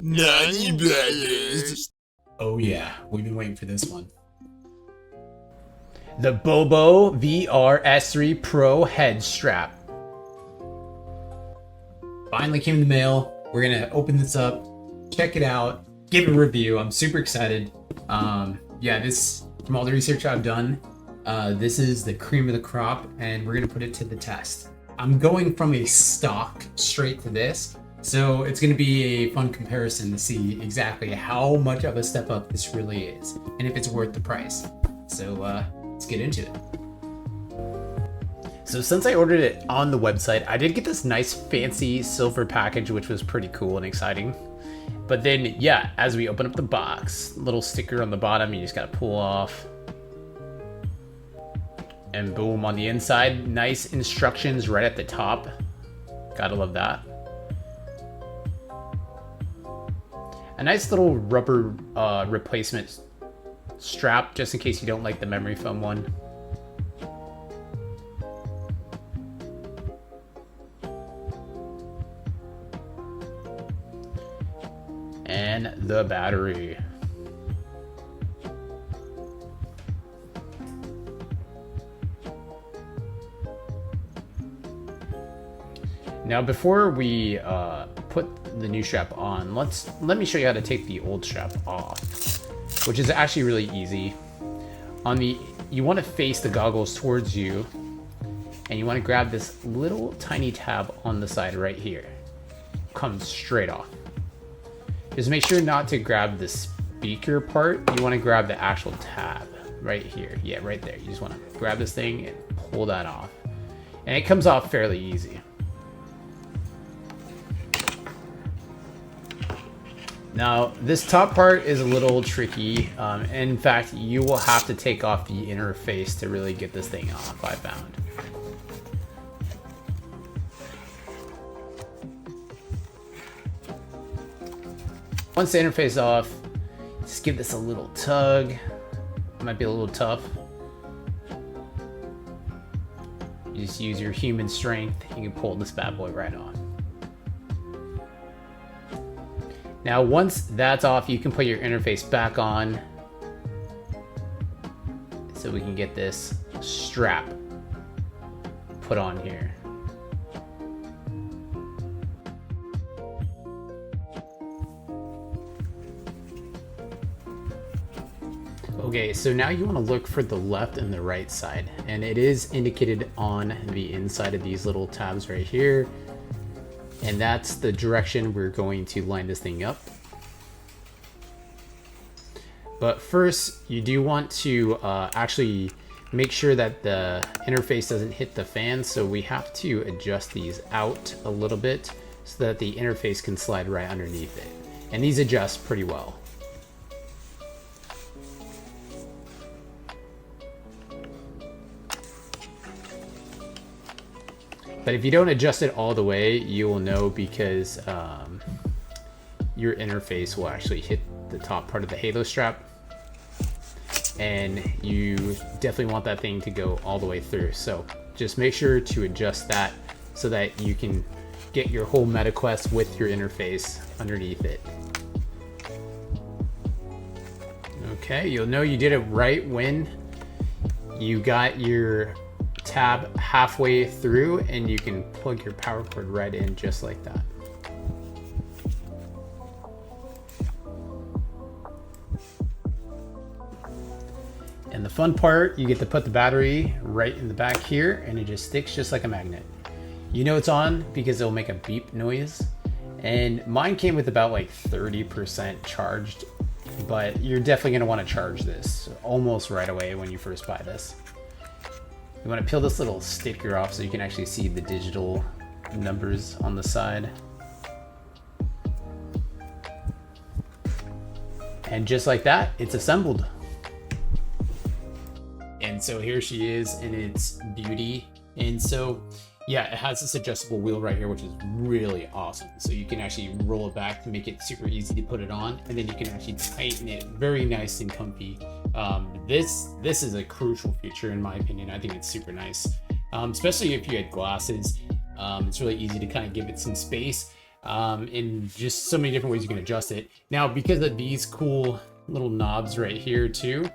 Nani brothers. Oh yeah, we've been waiting for this one. The BoboVR S3 Pro head strap. Finally came in the mail. We're gonna open this up, check it out, give it a review. I'm super excited. Yeah, this, from all the research I've done, this is the cream of the crop, and we're gonna put it to the test. I'm going from a stock straight to this, so it's gonna be a fun comparison to see exactly how much of a step up this really is, and if it's worth the price. So let's get into it. So since I ordered it on the website, I did get this nice fancy silver package, which was pretty cool and exciting. But then, yeah, as we open up the box, little sticker on the bottom, you just gotta pull off. And boom, on the inside, nice instructions right at the top. Gotta love that. A nice little rubber replacement strap, just in case you don't like the memory foam one. And the battery. Now before we put the new strap on, let me show you how to take the old strap off, which is actually really easy. You want to face the goggles towards you, and you want to grab this little tiny tab on the side right here. Comes straight off. Just make sure not to grab the speaker part. You want to grab the actual tab right here. Yeah, right there. You just want to grab this thing and pull that off. And it comes off fairly easy. Now, this top part is a little tricky. In fact, you will have to take off the interface to really get this thing off, I found. Once the interface off, just give this a little tug. It might be a little tough. You just use your human strength. You can pull this bad boy right off. Now, once that's off, you can put your interface back on, so we can get this strap put on here. Okay, so now you want to look for the left and the right side, and it is indicated on the inside of these little tabs right here, and that's the direction we're going to line this thing up. But first, you do want to actually make sure that the interface doesn't hit the fan, so we have to adjust these out a little bit so that the interface can slide right underneath it, and these adjust pretty well. But if you don't adjust it all the way, you will know, because your interface will actually hit the top part of the halo strap, and you definitely want that thing to go all the way through. So just make sure to adjust that so that you can get your whole MetaQuest with your interface underneath it. Okay, you'll know you did it right when you got your tab halfway through, and you can plug your power cord right in just like that. And the fun part, you get to put the battery right in the back here, and it just sticks just like a magnet. You know it's on because it'll make a beep noise, and mine came with about like 30% charged, but you're definitely going to want to charge this almost right away when you first buy this. You want to peel this little sticker off so you can actually see the digital numbers on the side. And just like that, it's assembled. And so here she is in its beauty. And so, yeah, it has this adjustable wheel right here, which is really awesome. So you can actually roll it back to make it super easy to put it on. And then you can actually tighten it very nice and comfy. This is a crucial feature in my opinion. I think it's super nice, especially if you had glasses. It's really easy to kind of give it some space. in just so many different ways you can adjust it. Now, because of these cool little knobs right here too,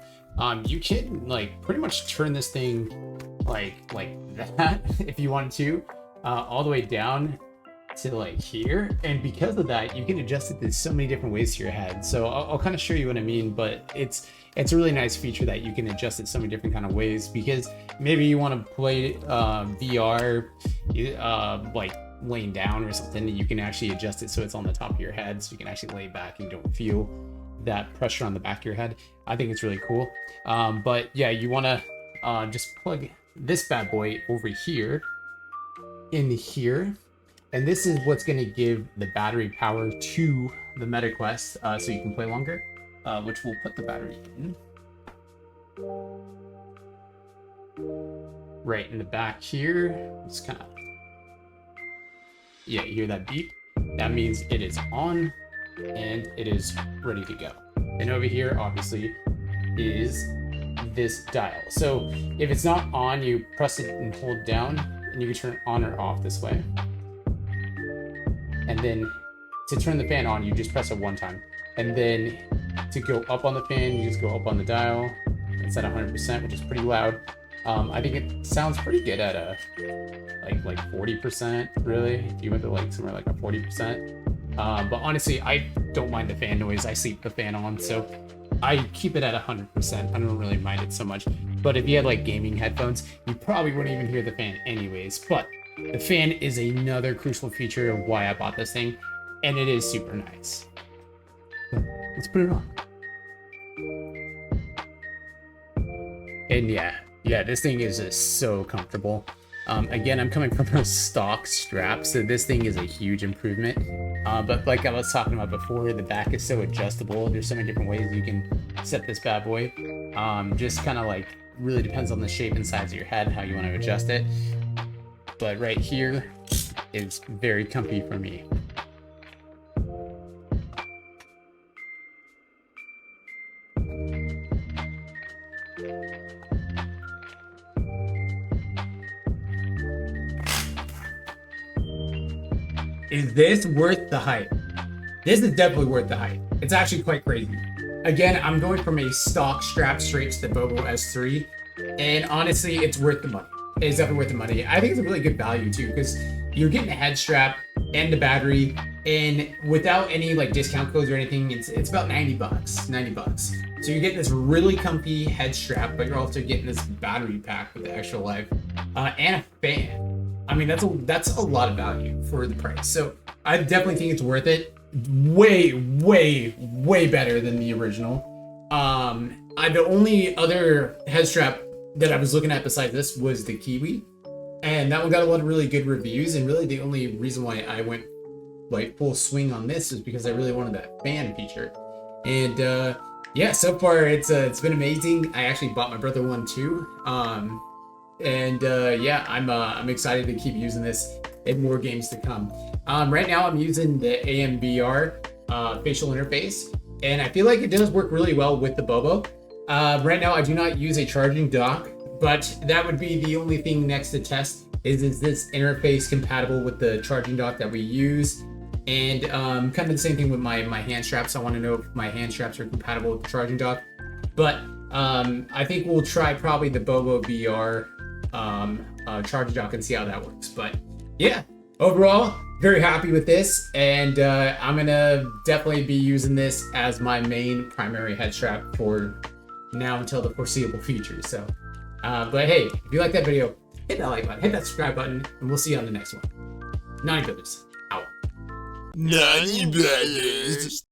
you can like pretty much turn this thing like that if you wanted to, all the way down to like here, and because of that you can adjust it to so many different ways to your head. So I'll kind of show you what I mean, but it's a really nice feature that you can adjust it so many different kind of ways, because maybe you want to play VR like laying down or something, and you can actually adjust it so it's on the top of your head, so you can actually lay back and you don't feel that pressure on the back of your head. I think it's really cool. But yeah, you want to just plug this bad boy over here in here, and this is what's going to give the battery power to the MetaQuest, so you can play longer, which we'll put the battery in right in the back here. It's kind of, yeah, you hear that beep? That means it is on and it is ready to go. And over here obviously is this dial. So if it's not on, you press it and hold down, and you can turn it on or off this way. And then to turn the fan on, you just press it one time. And then to go up on the fan, you just go up on the dial. It's at 100%, which is pretty loud. I think it sounds pretty good at a like 40%, really. If you went to like somewhere like a 40%. But honestly, I don't mind the fan noise. I sleep the fan on, so I keep it at 100%. I don't really mind it so much. But if you had like gaming headphones, you probably wouldn't even hear the fan anyways. But the fan is another crucial feature of why I bought this thing, and it is super nice. So let's put it on. And yeah, this thing is just so comfortable. Again, I'm coming from a stock strap, so this thing is a huge improvement. But like I was talking about before, the back is so adjustable. There's so many different ways you can set this bad boy. Just kind of like really depends on the shape and size of your head, how you want to adjust it. But right here is very comfy for me. Is this worth the hype? This is definitely worth the hype. It's actually quite crazy. Again, I'm going from a stock strap straight to the Bobo S3, and honestly, it's worth the money. It's definitely worth the money. I think it's a really good value too, because you're getting a head strap and the battery, and without any like discount codes or anything, it's about 90 bucks. 90 bucks. So you're getting this really comfy head strap, but you're also getting this battery pack with the extra life, and a fan. I mean, that's a lot of value for the price. So I definitely think it's worth it. Way better than the original. The only other head strap that I was looking at besides this was the Kiwi, and that one got a lot of really good reviews, and really the only reason why I went like full swing on this is because I really wanted that fan feature. And yeah, so far it's been amazing. I actually bought my brother one too. Yeah, I'm excited to keep using this in more games to come. Right now I'm using the AMVR facial interface, and I feel like it does work really well with the Bobo. Right now I do not use a charging dock, but that would be the only thing next to test. Is this interface compatible with the charging dock that we use? And kind of the same thing with my hand straps. I want to know if my hand straps are compatible with the charging dock. But I think we'll try probably the BoboVR charging dock and see how that works. But yeah, overall, very happy with this, and I'm gonna definitely be using this as my main primary head strap for now until the foreseeable future. So, but hey, if you like that video, hit that like button, hit that subscribe button, and we'll see you on the next one. Naughty Brothers, out. Naughty Brothers.